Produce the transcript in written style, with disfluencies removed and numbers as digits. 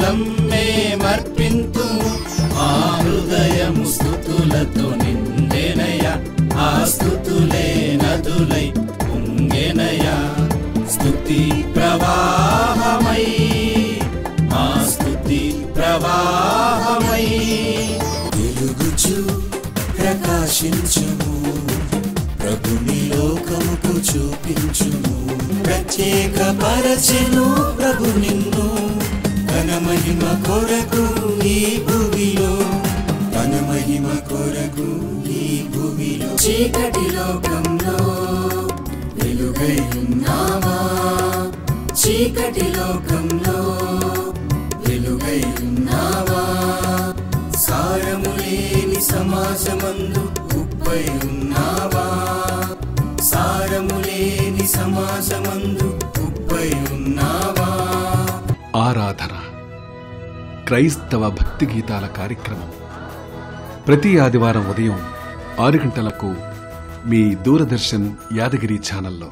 గానం మేమర్పింతుము మా హృదయము స్తుతులతో నిండెనయ్యా ఆ స్తుతులే నదులై పొంగెనయ్యా స్తుతి ప్రవాహమై మా స్తుతి ప్రవాహమై వెలుగుచు ప్రకాశించుము ప్రభుని లోకముకు చూపించుము ప్రత్యేక పరచెను ప్రభు నిన్ను ఘన మహిమ కొరకు ఈ భూమిలో ఘన మహిమ కొరకు ఈ భూమిలో చీకటి లోకంలో వెలుగై ఉన్నావా చీకటి లోకంలో వెలుగై ఉన్నావా సారము లేని సమాజమందు ఉప్పై ఉన్నావా సారము లేని సమాజమందు ఉప్పై ఉన్నావా ఆరాధన క్రైస్తవ భక్తి గీతాల కార్యక్రమం ప్రతి ఆదివారం ఉదయం 6 గంటలకు మీ దూరదర్శన్ యాదగిరి ఛానల్లో.